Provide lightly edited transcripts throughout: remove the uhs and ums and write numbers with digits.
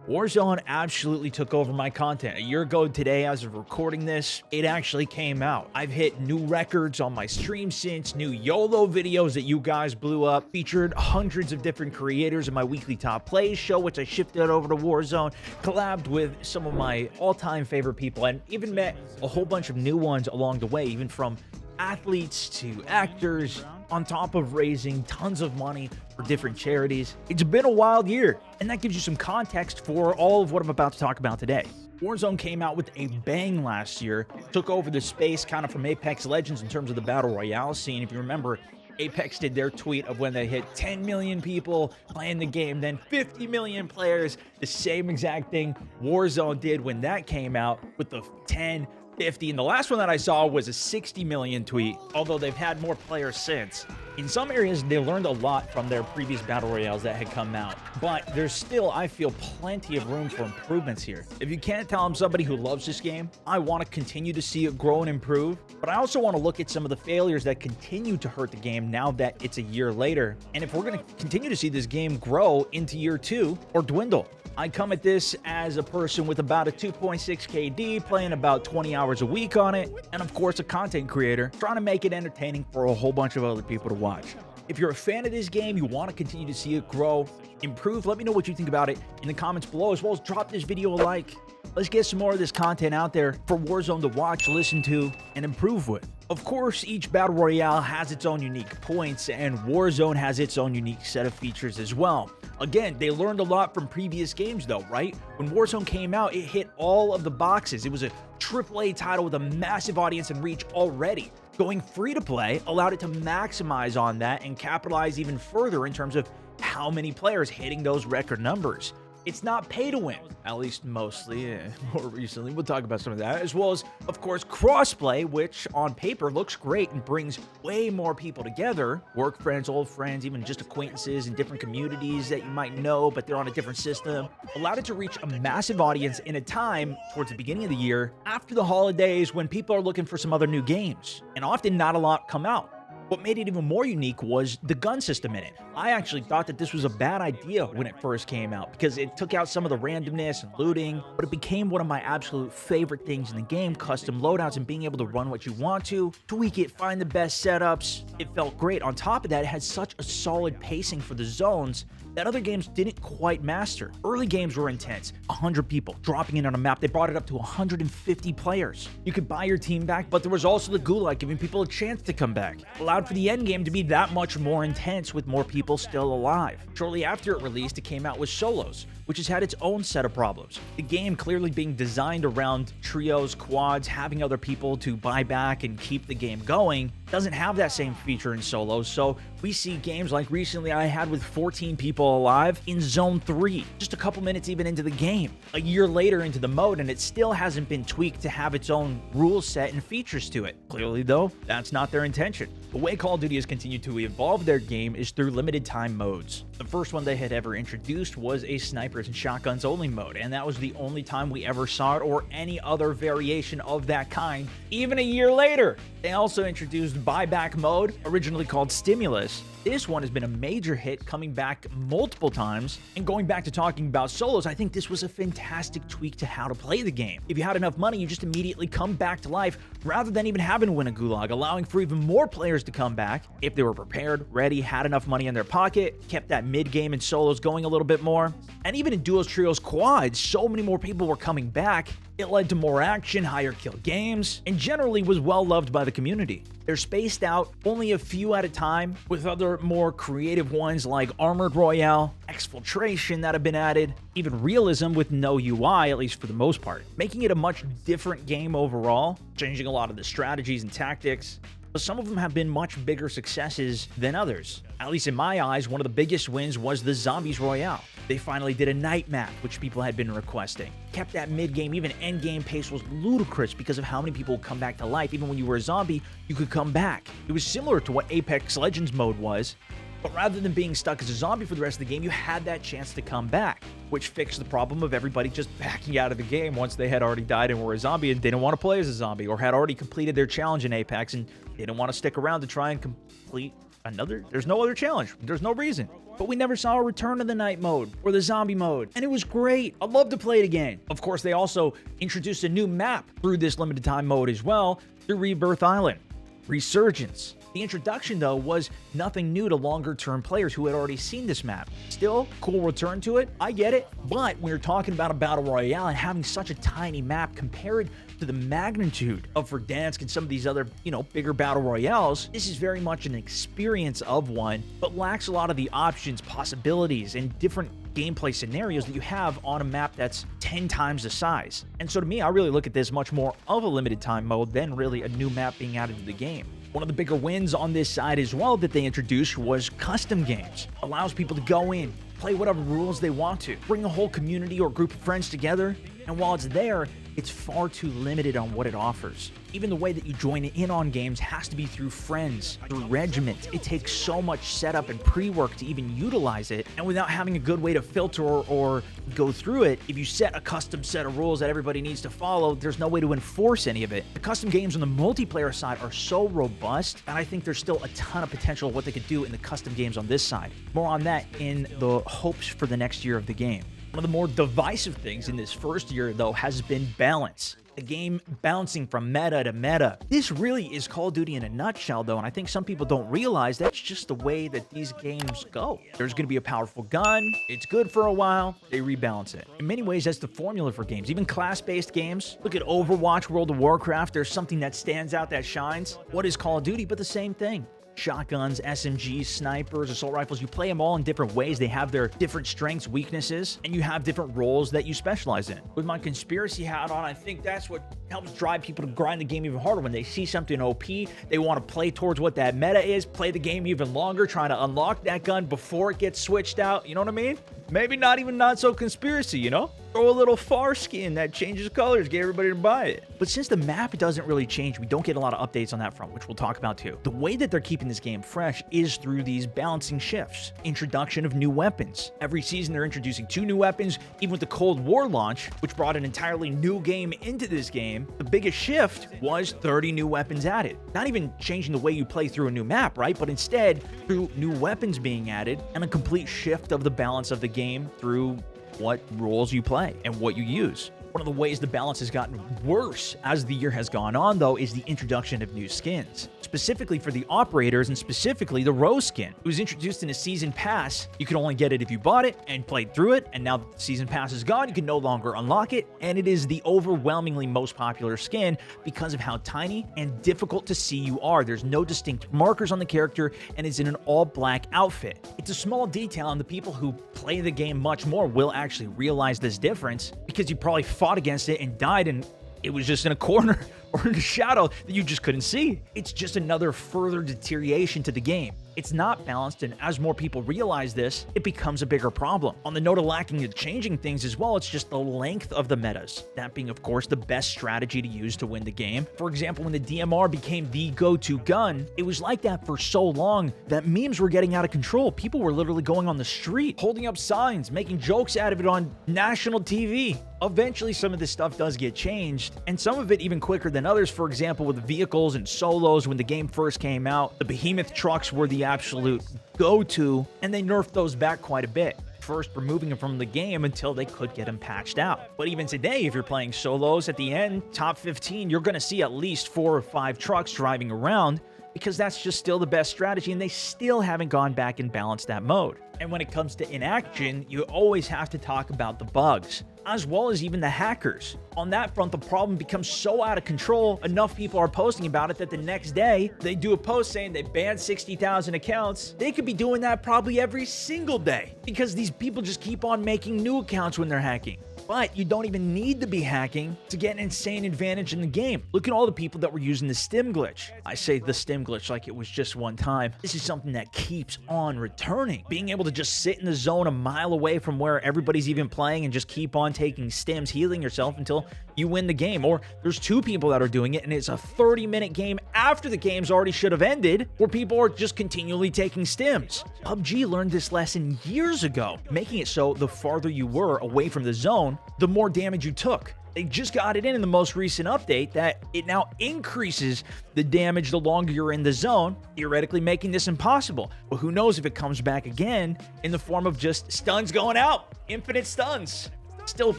Warzone absolutely took over my content. A year ago today, as of recording this, it actually came out. I've hit new records on my stream since, new YOLO videos that you guys blew up, featured hundreds of different creators in my weekly top plays show, which I shifted over to Warzone, collabed with some of my all-time favorite people, and even met a whole bunch of new ones along the way, even from athletes to actors, on top of raising tons of money for different charities. It's been a wild year, and that gives you some context for all of what I'm about to talk about today. Warzone came out with a bang last year, took over the space kind of from Apex Legends in terms of the Battle Royale scene. If you remember, Apex did their tweet of when they hit 10 million people playing the game, then 50 million players, the same exact thing Warzone did when that came out with the 10, 50, and the last one that I saw was a 60 million tweet, although they've had more players since. In some areas, they learned a lot from their previous battle royales that had come out, but there's still, I feel, plenty of room for improvements here. If you can't tell, I'm somebody who loves this game. I want to continue to see it grow and improve, but I also want to look at some of the failures that continue to hurt the game now that it's a year later, and if we're going to continue to see this game grow into year 2 or dwindle. I come at this as a person with about a 2.6 KD, playing about 20 hours a week on it, and of course a content creator, trying to make it entertaining for a whole bunch of other people to watch. If you're a fan of this game, you want to continue to see it grow, improve, let me know what you think about it in the comments below, as well as drop this video a like. Let's get some more of this content out there for Warzone to watch, listen to, and improve with. Of course, each Battle Royale has its own unique points, and Warzone has its own unique set of features as well. Again, they learned a lot from previous games though, right? When Warzone came out, it hit all of the boxes. It was a AAA title with a massive audience and reach already. Going free to play allowed it to maximize on that and capitalize even further in terms of how many players hitting those record numbers. It's not pay to win, at least mostly, more recently. We'll talk about some of that, as well as, of course, crossplay, which on paper looks great and brings way more people together. Work friends, old friends, even just acquaintances in different communities that you might know, but they're on a different system. Allowed it to reach a massive audience in a time towards the beginning of the year, after the holidays, when people are looking for some other new games, and often not a lot come out. What made it even more unique was the gun system in it. I actually thought that this was a bad idea when it first came out because it took out some of the randomness and looting, but it became one of my absolute favorite things in the game, custom loadouts and being able to run what you want to, tweak it, find the best setups. It felt great. On top of that, it had such a solid pacing for the zones that other games didn't quite master. Early games were intense. 100 people dropping in on a map. They brought it up to 150 players. You could buy your team back, but there was also the gulag, giving people a chance to come back. Allowed for the end game to be that much more intense with more people still alive. Shortly after it released, it came out with solos, which has had its own set of problems. The game clearly being designed around trios, quads, having other people to buy back and keep the game going, doesn't have that same feature in solos, so we see games like recently I had with 14 people alive in Zone 3, just a couple minutes even into the game. A year later into the mode, and it still hasn't been tweaked to have its own rule set and features to it. Clearly though, that's not their intention. The way Call of Duty has continued to evolve their game is through limited time modes. The first one they had ever introduced was a snipers and shotguns only mode, and that was the only time we ever saw it or any other variation of that kind, even a year later. They also introduced buyback mode, originally called Stimulus. This one has been a major hit, coming back multiple times. And going back to talking about solos, I think this was a fantastic tweak to how to play the game. If you had enough money, you just immediately come back to life rather than even having to win a gulag, allowing for even more players to come back if they were prepared, ready, had enough money in their pocket, kept that mid-game and solos going a little bit more. And even in duos, trios, quads, so many more people were coming back. It led to more action, higher kill games, and generally was well loved by the community. They're spaced out, only a few at a time, with other more creative ones like Armored Royale, Exfiltration that have been added, even Realism with no UI, at least for the most part, making it a much different game overall, changing a lot of the strategies and tactics. But some of them have been much bigger successes than others. At least in my eyes, one of the biggest wins was the Zombies Royale. They finally did a night map, which people had been requesting. Kept that mid-game, even end-game pace was ludicrous because of how many people would come back to life. Even when you were a zombie, you could come back. It was similar to what Apex Legends mode was, but rather than being stuck as a zombie for the rest of the game, you had that chance to come back, which fixed the problem of everybody just backing out of the game once they had already died and were a zombie and didn't want to play as a zombie, or had already completed their challenge in Apex and didn't want to stick around to try and complete another. There's no other challenge. There's no reason. but we never saw a return to the night mode or the zombie mode, and it was great. I'd love to play it again. Of course, they also introduced a new map through this limited time mode as well, through Rebirth Island. Resurgence. The introduction, though, was nothing new to longer-term players who had already seen this map. Still, cool return to it, I get it, but when you're talking about a Battle Royale and having such a tiny map compared to the magnitude of Verdansk and some of these other, bigger Battle Royales, this is very much an experience of one, but lacks a lot of the options, possibilities, and different gameplay scenarios that you have on a map that's 10 times the size. And so to me, I really look at this much more of a limited time mode than really a new map being added to the game. One of the bigger wins on this side as well that they introduced was custom games. Allows people to go in, play whatever rules they want to, bring a whole community or group of friends together, and while it's there, it's far too limited on what it offers. Even the way that you join in on games has to be through friends, through regiments. It takes so much setup and pre-work to even utilize it, and without having a good way to filter or go through it, if you set a custom set of rules that everybody needs to follow, there's no way to enforce any of it. The custom games on the multiplayer side are so robust, and I think there's still a ton of potential of what they could do in the custom games on this side. More on that in the hopes for the next year of the game. One of the more divisive things in this first year, though, has been balance. The game bouncing from meta to meta. This really is Call of Duty in a nutshell, though, and I think some people don't realize that's just the way that these games go. There's going to be a powerful gun, it's good for a while, they rebalance it. In many ways, that's the formula for games, even class-based games. Look at Overwatch, World of Warcraft, there's something that stands out, that shines. What is Call of Duty but the same thing? Shotguns, SMGs, snipers, assault rifles, you play them all in different ways. They have their different strengths, weaknesses, and you have different roles that you specialize in. With my conspiracy hat on, I think that's what helps drive people to grind the game even harder. When they see something OP, they want to play towards what that meta is, play the game even longer, trying to unlock that gun before it gets switched out. You know what I mean? Maybe not so conspiracy, Throw a little far skin that changes colors, get everybody to buy it. But since the map doesn't really change, we don't get a lot of updates on that front, which we'll talk about too. The way that they're keeping this game fresh is through these balancing shifts. Introduction of new weapons. Every season they're introducing 2 new weapons, even with the Cold War launch, which brought an entirely new game into this game. The biggest shift was 30 new weapons added. Not even changing the way you play through a new map, right? But instead, through new weapons being added and a complete shift of the balance of the game through what roles you play and what you use. One of the ways the balance has gotten worse as the year has gone on, though, is the introduction of new skins. Specifically for the operators and specifically the Rose skin. It was introduced in a season pass. You could only get it if you bought it and played through it, and now that the season pass is gone, you can no longer unlock it, and it is the overwhelmingly most popular skin because of how tiny and difficult to see you are. There's no distinct markers on the character, and it's in an all-black outfit. It's a small detail, and the people who play the game much more will actually realize this difference because you probably fought against it and died, and it was just in a corner or in a shadow that you just couldn't see. It's just another further deterioration to the game. It's not balanced, and as more people realize this, it becomes a bigger problem. On the note of lacking and changing things as well, it's just the length of the metas. That being, of course, the best strategy to use to win the game. For example, when the DMR became the go-to gun, it was like that for so long that memes were getting out of control. People were literally going on the street, holding up signs, making jokes out of it on national TV. Eventually, some of this stuff does get changed, and some of it even quicker than others. For example, with the vehicles and solos, when the game first came out, the behemoth trucks were the absolute go-to, and they nerfed those back quite a bit. First removing them from the game until they could get them patched out. But even today, if you're playing solos, at the end, top 15, you're going to see at least 4 or 5 trucks driving around because that's just still the best strategy, and they still haven't gone back and balanced that mode. And when it comes to inaction, you always have to talk about the bugs, as well as even the hackers. On that front, the problem becomes so out of control, enough people are posting about it that the next day, they do a post saying they banned 60,000 accounts. They could be doing that probably every single day, because these people just keep on making new accounts when they're hacking. But you don't even need to be hacking to get an insane advantage in the game. Look at all the people that were using the stim glitch. I say the stim glitch like it was just one time. This is something that keeps on returning. Being able to just sit in the zone a mile away from where everybody's even playing and just keep on taking stims, healing yourself until you win the game. Or there's 2 people that are doing it, and it's a 30-minute game after the game's already should have ended, where people are just continually taking stims. PUBG learned this lesson years ago, making it so the farther you were away from the zone, the more damage you took. They just got it in the most recent update that it now increases the damage the longer you're in the zone, theoretically making this impossible. But who knows if it comes back again in the form of just stuns going out, infinite stuns. Still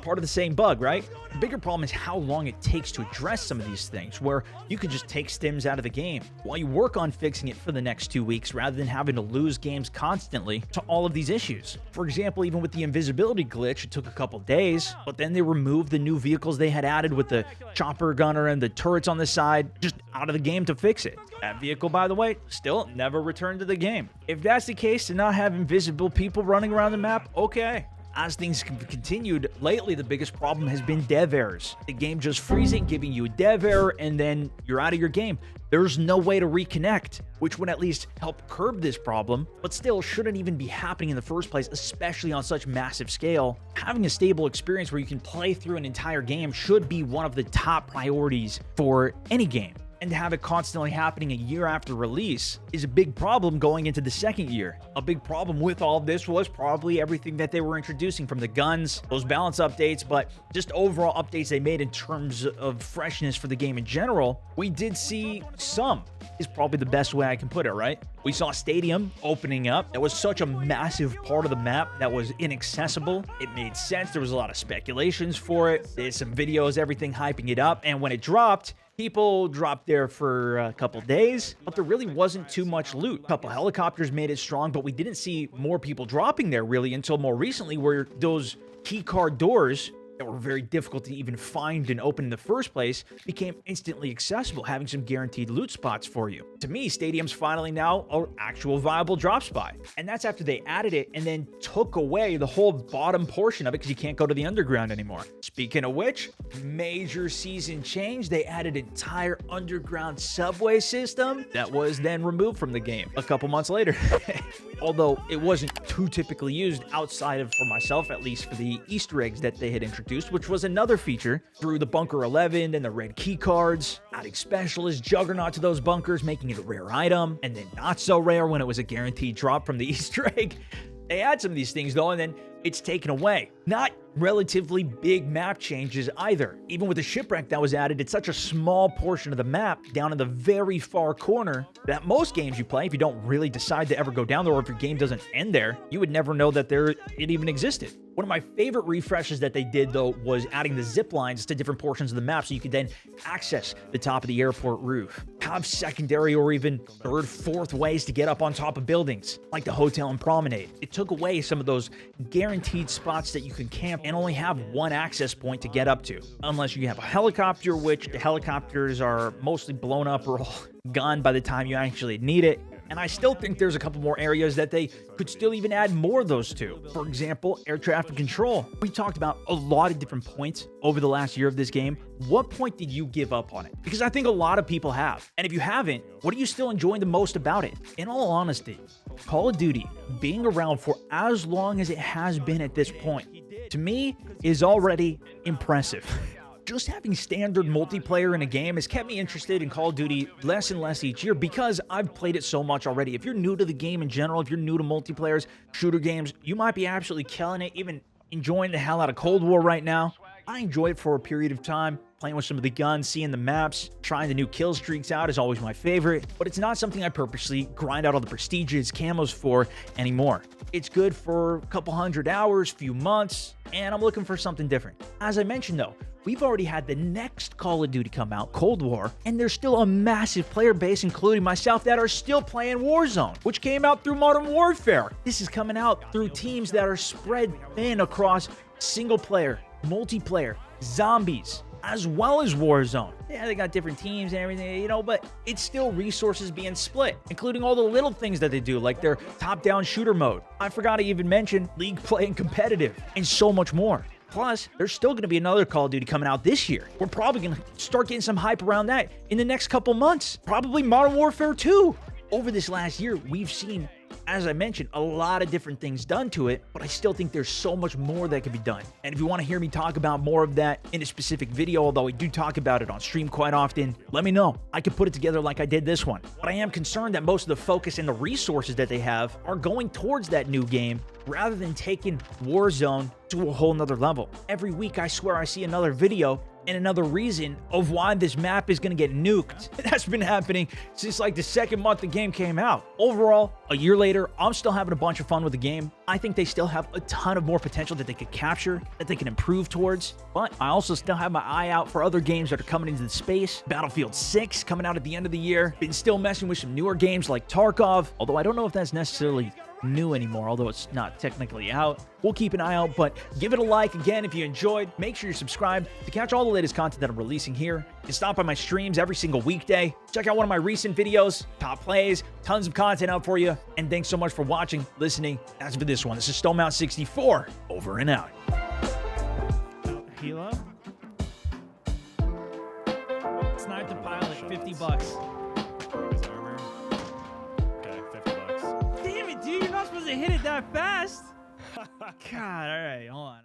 part of the same bug, right? The bigger problem is how long it takes to address some of these things, where you could just take stims out of the game while you work on fixing it for the next 2 weeks rather than having to lose games constantly to all of these issues. For example, even with the invisibility glitch, it took a couple days, but then they removed the new vehicles they had added with the chopper gunner and the turrets on the side just out of the game to fix it. That vehicle, by the way, still never returned to the game. If that's the case, to not have invisible people running around the map, okay. As things continued, lately the biggest problem has been dev errors. The game just freezing, giving you a dev error, and then you're out of your game. There's no way to reconnect, which would at least help curb this problem, but still shouldn't even be happening in the first place, especially on such massive scale. Having a stable experience where you can play through an entire game should be one of the top priorities for any game. And to have it constantly happening a year after release is a big problem going into the second year. A big problem with all of this was probably everything that they were introducing, from the guns, those balance updates, but just overall updates they made in terms of freshness for the game in general. We did see some, is probably the best way I can put it, right? We saw Stadium opening up. That was such a massive part of the map that was inaccessible. It made sense. There was a lot of speculations for it. There's some videos, everything hyping it up. And when it dropped, people dropped there for a couple days, but there really wasn't too much loot. A couple helicopters made it strong, but we didn't see more people dropping there really until more recently, where those key card doors that were very difficult to even find and open in the first place became instantly accessible, having some guaranteed loot spots for you. To me, Stadium's finally now an actual viable drop spot. And that's after they added it and then took away the whole bottom portion of it because you can't go to the underground anymore. Speaking of which, major season change, they added an entire underground subway system that was then removed from the game a couple months later. Although it wasn't too typically used outside of, for myself at least, for the Easter eggs that they had introduced, which was another feature through the Bunker 11 and the red key cards, adding Specialist Juggernaut to those bunkers, making it a rare item, and then not so rare when it was a guaranteed drop from the Easter egg. They add some of these things though, and then it's taken away. Not relatively big map changes either. Even with the shipwreck that was added, it's such a small portion of the map down in the very far corner that most games you play, if you don't really decide to ever go down there, or if your game doesn't end there, you would never know that it even existed. One of my favorite refreshes that they did, though, was adding the zip lines to different portions of the map so you could then access the top of the airport roof. Have secondary or even third, fourth ways to get up on top of buildings, like the hotel and promenade. It took away some of those guaranteed spots that you can camp and only have one access point to get up to. Unless you have a helicopter, which the helicopters are mostly blown up or all gone by the time you actually need it. And I still think there's a couple more areas that they could still even add more of those to. For example, air traffic control. We talked about a lot of different points over the last year of this game. What point did you give up on it? Because I think a lot of people have. And if you haven't, what are you still enjoying the most about it? In all honesty, Call of Duty being around for as long as it has been at this point, to me, is already impressive. Just having standard multiplayer in a game has kept me interested in Call of Duty less and less each year because I've played it so much already. If you're new to the game in general, if you're new to multiplayers, shooter games, you might be absolutely killing it, even enjoying the hell out of Cold War right now. I enjoy it for a period of time. Playing with some of the guns, seeing the maps, trying the new kill streaks out is always my favorite, but it's not something I purposely grind out all the prestigious camos for anymore. It's good for a couple hundred hours, few months, and I'm looking for something different. As I mentioned though, we've already had the next Call of Duty come out, Cold War, and there's still a massive player base, including myself, that are still playing Warzone, which came out through Modern Warfare. This is coming out through teams that are spread thin across single player, multiplayer, zombies, as well as Warzone. Yeah, they got different teams and everything, you know, but it's still resources being split, including all the little things that they do, like their top-down shooter mode. I forgot to even mention League Play and Competitive, and so much more. Plus, there's still going to be another Call of Duty coming out this year. We're probably going to start getting some hype around that in the next couple months. Probably Modern Warfare 2. Over this last year, we've seen, as I mentioned, a lot of different things done to it, but I still think there's so much more that can be done. And if you want to hear me talk about more of that in a specific video, although I do talk about it on stream quite often, let me know. I could put it together like I did this one. But I am concerned that most of the focus and the resources that they have are going towards that new game rather than taking Warzone to a whole nother level. Every week, I swear I see another video and another reason of why this map is going to get nuked. That's been happening since like the second month the game came out. Overall, a year later, I'm still having a bunch of fun with the game. I think they still have a ton of more potential that they could capture, that they can improve towards. But I also still have my eye out for other games that are coming into the space. Battlefield 6 coming out at the end of the year. Been still messing with some newer games like Tarkov, although I don't know if that's necessarily new anymore, although it's not technically out. We'll keep an eye out, but give it a like again if you enjoyed. Make sure you're subscribed to catch all the latest content that I'm releasing here. You can stop by my streams every single weekday. Check out one of my recent videos, top plays, tons of content out for you. And thanks so much for watching, listening. That's for this one. This is StoneMount64, over and out. Hilo? Snipe the pilot, 50 bucks. Damn it, dude, you're not supposed to hit it that fast. God, all right, hold on.